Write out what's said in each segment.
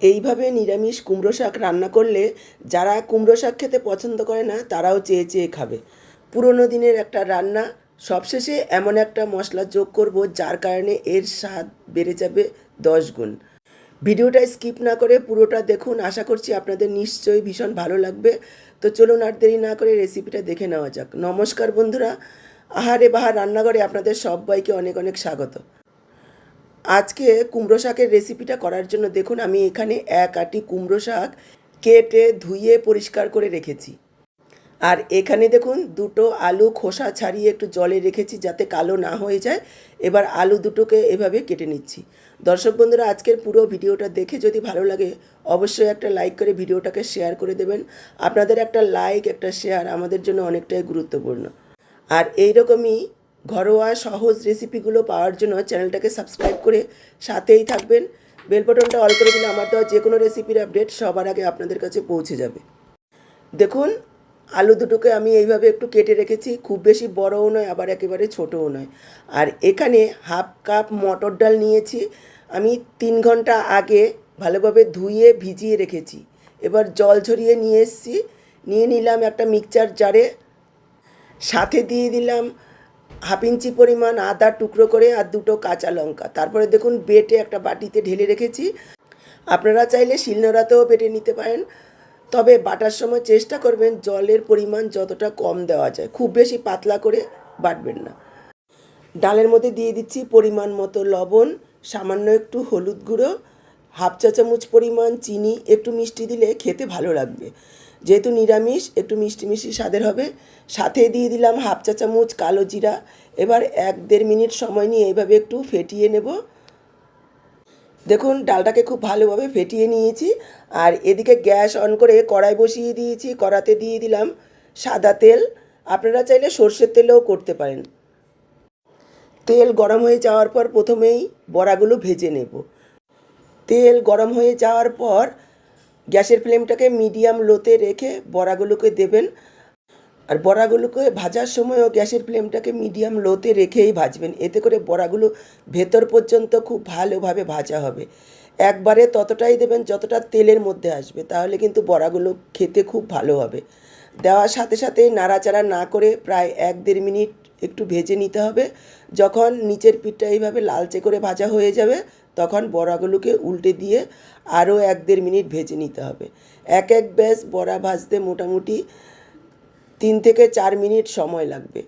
এইভাবে নিরামিষ কুমড়ো শাক রান্না করলে যারা কুমড়ো শাক খেতে পছন্দ করে না তারাও চেয়ে চেয়ে খাবে। পুরনো দিনের একটা রান্না, সবশেষে এমন একটা মশলা যোগ করব যার কারণে এর স্বাদ বেড়ে যাবে 10 গুণ। ভিডিওটা স্কিপ না করে পুরোটা দেখুন, আশা করছি আপনাদের নিশ্চয়ই ভীষণ ভালো লাগবে। তো চলুন আর দেরি না করে রেসিপিটা দেখে নেওয়া যাক। নমস্কার বন্ধুরা, আহারে বাহার রান্নাঘরে আপনাদের সবাইকে অনেক অনেক স্বাগত। আজকে কুমড়ো শাকের রেসিপিটা করার জন্য দেখুন আমি এখানে 1 আঁটি কুমড়ো শাক কেটে ধুয়ে পরিষ্কার করে রেখেছি। আর এখানে দেখুন দুটো আলু খোসা ছাড়িয়ে একটু জলে রেখেছি যাতে কালো না হয়ে যায়। এবার আলু দুটোকে এভাবে কেটে নিচ্ছি। দর্শক বন্ধুরা, আজকের পুরো ভিডিওটা দেখে যদি ভালো লাগে অবশ্যই একটা লাইক করে ভিডিওটাকে শেয়ার করে দেবেন। আপনাদের একটা লাইক, একটা শেয়ার আমাদের জন্য অনেকটাই গুরুত্বপূর্ণ। আর এই রকমই ঘরোয়া সহজ রেসিপিগুলো পাওয়ার জন্য চ্যানেলটাকে সাবস্ক্রাইব করে সাথেই থাকবেন। বেল বাটনটা অল করে দিলে আমার দেওয়া যে কোনো রেসিপির আপডেট সবার আগে আপনাদের কাছে পৌঁছে যাবে। দেখুন আলু দুটোকে আমি এইভাবে একটু কেটে রেখেছি, খুব বেশি বড়ও নয় আবার একেবারে ছোটও নয়। আর এখানে 1/2 কাপ মটর ডাল নিয়েছি, আমি 3 ঘন্টা আগে ভালোভাবে ধুয়ে ভিজিয়ে রেখেছি। এবার জল ঝরিয়ে নিয়ে এসেছি, নিয়ে নিলাম একটা মিক্সচার জারে। সাথে দিয়ে দিলাম 1/2 ইঞ্চি পরিমাণ আদা টুকরো করে আর দুটো কাঁচা লঙ্কা। তারপরে দেখুন বেটে একটা বাটিতে ঢেলে রেখেছি। আপনারা চাইলে শিলনোড়াতেও বেটে নিতে পারেন, তবে বাটার সময় চেষ্টা করবেন জলের পরিমাণ যতটা কম দেওয়া যায়, খুব বেশি পাতলা করে বাটবেন না। ডালের মধ্যে দিয়ে দিচ্ছি পরিমাণ মতো লবণ, সামান্য একটু হলুদ গুঁড়ো, 1/2 চা চামচ পরিমাণ চিনি। একটু মিষ্টি দিলে খেতে ভালো লাগবে, যেহেতু নিরামিষ একটু মিষ্টি মিষ্টি স্বাদের হবে। সাথে দিয়ে দিলাম 1/2 চা চামচ কালো জিরা। এবার 1-1.5 মিনিট সময় নিয়ে এইভাবে একটু ফেটিয়ে নেব। দেখুন ডালটাকে খুব ভালোভাবে ফেটিয়ে নিয়েছি। আর এদিকে গ্যাস অন করে কড়াই বসিয়ে দিয়েছি, কড়াতে দিয়ে দিলাম সাদা তেল। আপনারা চাইলে সর্ষের তেলেও করতে পারেন। তেল গরম হয়ে যাওয়ার পর প্রথমেই বড়াগুলো ভেজে নেব। তেল গরম হয়ে যাওয়ার পর গ্যাসের ফ্লেমটাকে মিডিয়াম লোতে রেখে বড়াগুলোকে দেবেন। আর বড়াগুলোকে ভাজার সময়ও গ্যাসের ফ্লেমটাকে মিডিয়াম লোতে রেখেই ভাজবেন, এতে করে বড়াগুলো ভেতর পর্যন্ত খুব ভালোভাবে ভাজা হবে। একবারে ততটাই দেবেন যতটা তেলের মধ্যে আসবে, তাহলে কিন্তু বড়াগুলো খেতে খুব ভালো হবে। দেওয়ার সাথে সাথে নাড়াচাড়া না করে প্রায় 1-1.5 মিনিট একটু ভেজে নিতে হবে। যখন নিচের পিঠটা এইভাবে লালচে করে ভাজা হয়ে যাবে তখন বড়াগুলোকে উল্টে দিয়ে আরও 1-1.5 মিনিট ভেজে নিতে হবে। এক এক ব্যাচ বড়া ভাজতে মোটামুটি 3 থেকে 4 মিনিট সময় লাগবে।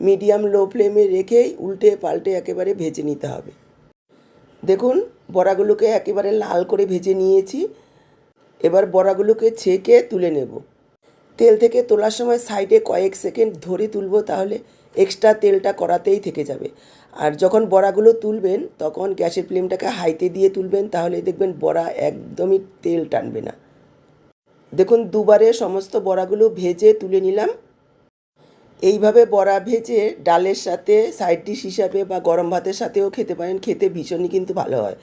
মিডিয়াম লো ফ্লেমে রেখেই উল্টে পাল্টে একেবারে ভেজে নিতে হবে। দেখুন বড়াগুলোকে একেবারে লাল করে ভেজে নিয়েছি। এবার বড়াগুলোকে ছেঁকে তুলে নেব। তেল থেকে তোলার সময় সাইডে কয়েক সেকেন্ড ধরে তুলব, তাহলে এক্সট্রা তেলটা কড়াতেই থেকে যাবে। আর যখন বড়াগুলো তুলবেন তখন গ্যাসের ফ্লেমটাকে হাইতে দিয়ে তুলবেন, তাহলে দেখবেন বড়া একদমই তেল টানবে না। দেখুন দুবারে সমস্ত বড়াগুলো ভেজে তুলে নিলাম। এইভাবে বড়া ভেজে ডালের সাথে সাইড ডিশ হিসাবে বা গরম ভাতের সাথেও খেতে পারেন, খেতে ভীষণই কিন্তু ভালো হয়।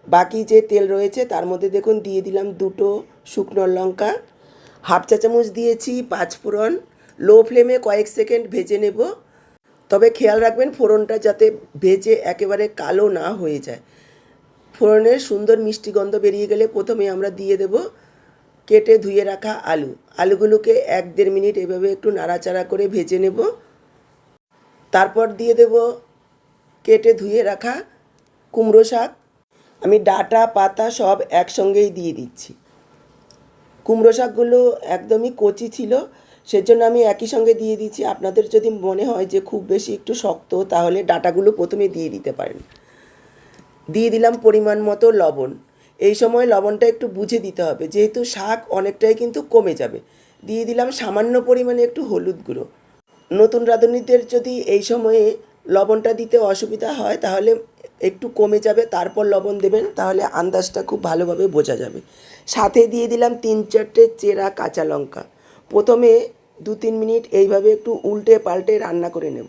বাকি যে তেল রয়েছে তার মধ্যে দেখুন দিয়ে দিলাম দুটো শুকনো লঙ্কা, 1/2 চা চামচ দিয়েছি পাঁচফোড়ন। লো ফ্লেমে কয়েক সেকেন্ড ভেজে নেব, তবে খেয়াল রাখবেন ফোড়নটা যাতে ভেজে একেবারে কালো না হয়ে যায়। ফোড়নের সুন্দর মিষ্টি গন্ধ বেরিয়ে গেলে প্রথমে আমরা দিয়ে দেব কেটে ধুয়ে রাখা আলু। আলুগুলোকে 1-1.5 মিনিট এভাবে একটু নাড়াচাড়া করে ভেজে নেব। তারপর দিয়ে দেব কেটে ধুয়ে রাখা কুমড়ো শাক। আমি ডাঁটা পাতা সব একসঙ্গেই দিয়ে দিচ্ছি। কুমড়ো শাকগুলো একদমই কচি ছিল, সেজন্য আমি একই সঙ্গে দিয়ে দিচ্ছি। আপনাদের যদি মনে হয় যে খুব বেশি একটু শক্ত, তাহলে ডাঁটাগুলো প্রথমে দিয়ে দিতে পারেন। দিয়ে দিলাম পরিমাণ মতো লবণ। এই সময় লবণটা একটু বুঝে দিতে হবে, যেহেতু শাক অনেকটাই কিন্তু কমে যাবে। দিয়ে দিলাম সামান্য পরিমাণে একটু হলুদ গুঁড়ো। নতুন রাঁধুনিদের যদি এই সময়ে লবণটা দিতে অসুবিধা হয় তাহলে একটু কমে যাবে, তারপর লবণ দেবেন, তাহলে আন্দাজটা খুব ভালোভাবে বোঝা যাবে। সাথে দিয়ে দিলাম 3-4টে চেরা কাঁচা লঙ্কা। প্রথমে 2-3 মিনিট এইভাবে একটু উল্টে পাল্টে রান্না করে নেব।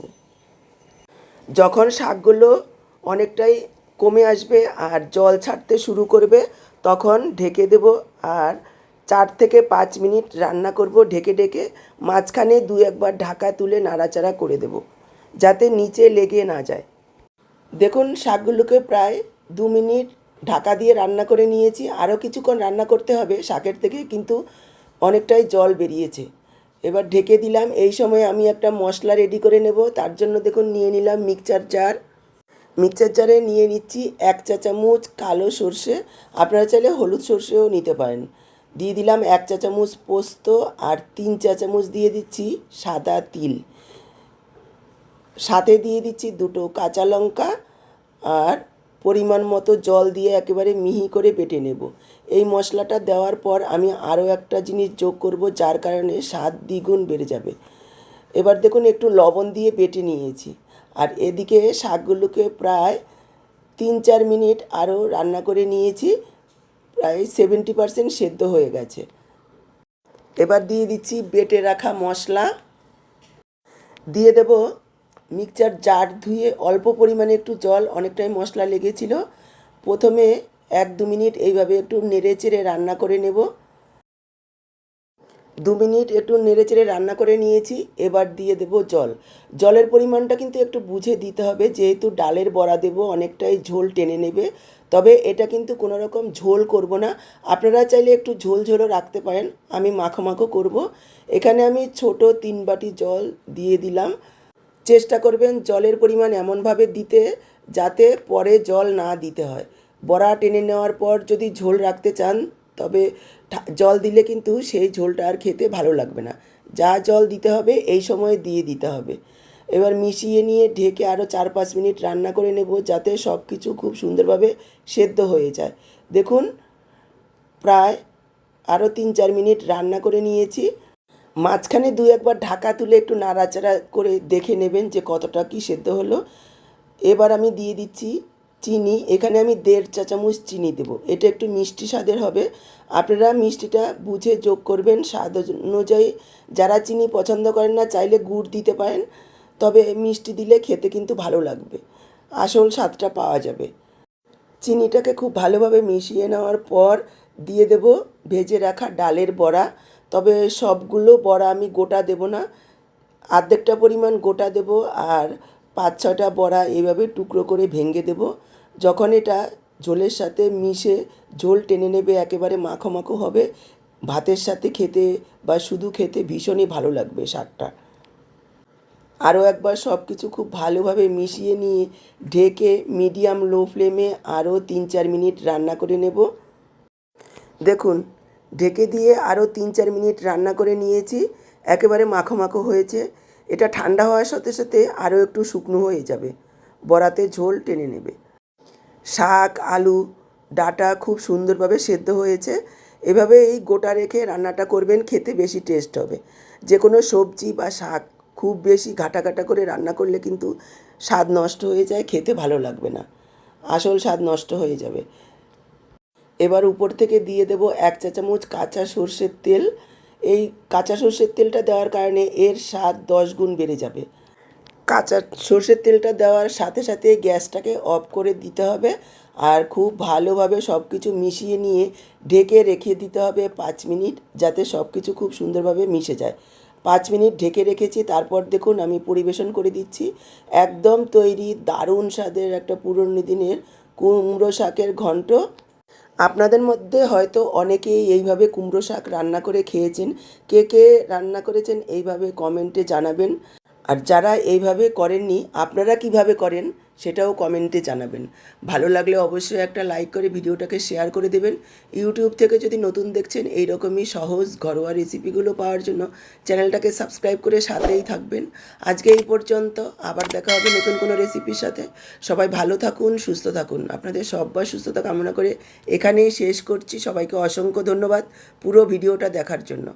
যখন শাকগুলো অনেকটাই কমে আসবে আর জল ছাড়তে শুরু করবে তখন ঢেকে দেব, আর 4 থেকে 5 মিনিট রান্না করব ঢেকে ঢেকে। মাঝখানে 2-1 বার ঢাকা তুলে নাড়াচাড়া করে দেব যাতে নিচে লেগে না যায়। দেখুন শাকগুলোকে প্রায় 2 মিনিট ঢাকা দিয়ে রান্না করে নিয়েছি। আরও কিছুক্ষণ রান্না করতে হবে, শাকের থেকে কিন্তু অনেকটাই জল বেরিয়েছে। এবার ঢেকে দিলাম। এই সময় আমি একটা মশলা রেডি করে নেব। তার জন্য দেখুন নিয়ে নিলাম মিক্সচার জার। মিক্সচার জারে নিয়ে নিচ্ছি 1 চা চামচ কালো সর্ষে, আপনারা চাইলে হলুদ সর্ষেও নিতে পারেন। দিয়ে দিলাম 1 চা চামচ পোস্ত, আর 3 চা চামচ দিয়ে দিচ্ছি সাদা তিল। সাথে দিয়ে দিচ্ছি 2টো কাঁচা লঙ্কা, আর পরিমাণ মতো জল দিয়ে একেবারে মিহি করে বেটে নেব। এই মশলাটা দেওয়ার পর আমি আরও একটা জিনিস যোগ করব, যার কারণে স্বাদ দ্বিগুণ বেড়ে যাবে। এবার দেখুন একটু লবণ দিয়ে বেটে নিয়েছি। আর এদিকে শাকগুলোকে প্রায় 3-4 মিনিট আরও রান্না করে নিয়েছি, প্রায় 70% সেদ্ধ হয়ে গেছে। এবার দিয়ে দিচ্ছি বেটে রাখা মশলা, দিয়ে দেব মিক্সচার জার ধুয়ে অল্প পরিমাণে একটু জল, অনেকটাই মশলা লেগেছিল। প্রথমে 1-2 মিনিট এইভাবে একটু নেড়ে চেড়ে রান্না করে নেব। 2 মিনিট একটু নেড়ে চেড়ে রান্না করে নিয়েছি। এবার দিয়ে দেব জল। জলের পরিমাণটা কিন্তু একটু বুঝে দিতে হবে, যেহেতু ডালের বড়া দেব, অনেকটাই ঝোল টেনে নেবে। তবে এটা কিন্তু কোনো রকম ঝোল করব না, আপনারা চাইলে একটু ঝোল ঝোলও রাখতে পারেন। আমি মাখো মাখো করব। এখানে আমি ছোট 3 বাটি জল দিয়ে দিলাম। চেষ্টা করবেন জলের পরিমাণ এমনভাবে দিতে যাতে পরে জল না দিতে হয়। বড়া টেনে নেওয়ার পর যদি ঝোল রাখতে চান, তবে জল দিলে কিন্তু সেই ঝোলটা আর খেতে ভালো লাগবে না। যা জল দিতে হবে এই সময়ে দিয়ে দিতে হবে। এবার মিশিয়ে নিয়ে ঢেকে আরও 4-5 মিনিট রান্না করে নেব, যাতে সব কিছু খুব সুন্দরভাবে সেদ্ধ হয়ে যায়। দেখুন প্রায় আরও 3-4 মিনিট রান্না করে নিয়েছি। মাঝখানে 2-1 বার ঢাকা তুলে একটু নাড়াচাড়া করে দেখে নেবেন যে কতটা কি সেদ্ধ হলো। এবার আমি দিয়ে দিচ্ছি চিনি। এখানে আমি 1.5 চা চামচ চিনি দেবো। এটা একটু মিষ্টি স্বাদের হবে, আপনারা মিষ্টিটা বুঝে যোগ করবেন স্বাদ অনুযায়ী। যারা চিনি পছন্দ করেন না, চাইলে গুড় দিতে পারেন, তবে মিষ্টি দিলে খেতে কিন্তু ভালো লাগবে, আসল স্বাদটা পাওয়া যাবে। চিনিটাকে খুব ভালোভাবে মিশিয়ে নেওয়ার পর দিয়ে দেব ভেজে রাখা ডালের বড়া। তবে সবগুলো বড়া আমি গোটা দেব না, অর্ধেকটা পরিমাণ গোটা দেব, আর 5-6টা বড়া এইভাবে টুকরো করে ভেঙে দেব। যখন এটা ঝোলের সাথে মিশে ঝোল টেনে নেবে, একেবারে মাখো মাখো হবে, ভাতের সাথে খেতে বা শুধু খেতে ভীষণই ভালো লাগবে শাকটা। আরও একবার সব কিছু খুব ভালোভাবে মিশিয়ে নিয়ে ঢেকে মিডিয়াম লো ফ্লেমে আরও 3-4 মিনিট রান্না করে নেব। দেখুন ঢেকে দিয়ে আরও 3-4 মিনিট রান্না করে নিয়েছি, একেবারে মাখো মাখো হয়েছে। এটা ঠান্ডা হওয়ার সাথে সাথে আরও একটু শুকনো হয়ে যাবে, বড়াতে ঝোল টেনে নেবে। শাক, আলু, ডাঁটা খুব সুন্দরভাবে সেদ্ধ হয়েছে। এভাবে এই গোটা রেখে রান্নাটা করবেন, খেতে বেশি টেস্ট হবে। যে কোনো সবজি বা শাক খুব বেশি ঘাটা ঘাটা করে রান্না করলে কিন্তু স্বাদ নষ্ট হয়ে যায়, খেতে ভালো লাগবে না, আসল স্বাদ নষ্ট হয়ে যাবে। এবার উপর থেকে দিয়ে দেব 1 চা চামচ কাঁচা সর্ষের তেল। এই কাঁচা সর্ষের তেলটা দেওয়ার কারণে এর স্বাদ 10 গুণ বেড়ে যাবে। কাঁচা সর্ষের তেলটা দেওয়ার সাথে সাথে গ্যাসটাকে অফ করে দিতে হবে, আর খুব ভালোভাবে সব কিছু মিশিয়ে নিয়ে ঢেকে রেখে দিতে হবে 5 মিনিট, যাতে সব কিছু খুব সুন্দরভাবে মিশে যায়। 5 মিনিট ঢেকে রেখেছি, তারপর দেখুন আমি পরিবেশন করে দিচ্ছি। একদম তৈরি দারুণ স্বাদের একটা পুরনো দিনের কুমড়ো শাকের ঘন্ট। আপনাদের মধ্যে হয়তো অনেকেই এইভাবে কুমড়ো শাক রান্না করে খেয়েছেন। কে কে রান্না করেছেন এইভাবে কমেন্টে জানাবেন। আর যারা এইভাবে করেননি, আপনারা কিভাবে করেন সেটাও কমেন্টে জানাবেন। ভালো লাগলে অবশ্যই একটা লাইক করে ভিডিওটাকে শেয়ার করে দেবেন। ইউটিউব থেকে যদি নতুন দেখছেন, এই রকমই সহজ ঘরোয়া রেসিপিগুলো পাওয়ার জন্য চ্যানেলটাকে সাবস্ক্রাইব করে সাথেই থাকবেন। আজকে এই পর্যন্ত, আবার দেখা হবে নতুন কোনো রেসিপির সাথে। সবাই ভালো থাকুন, সুস্থ থাকুন। আপনাদের সবার সুস্থতা কামনা করে এখানেই শেষ করছি। সবাইকে অসংখ্য ধন্যবাদ পুরো ভিডিওটা দেখার জন্য।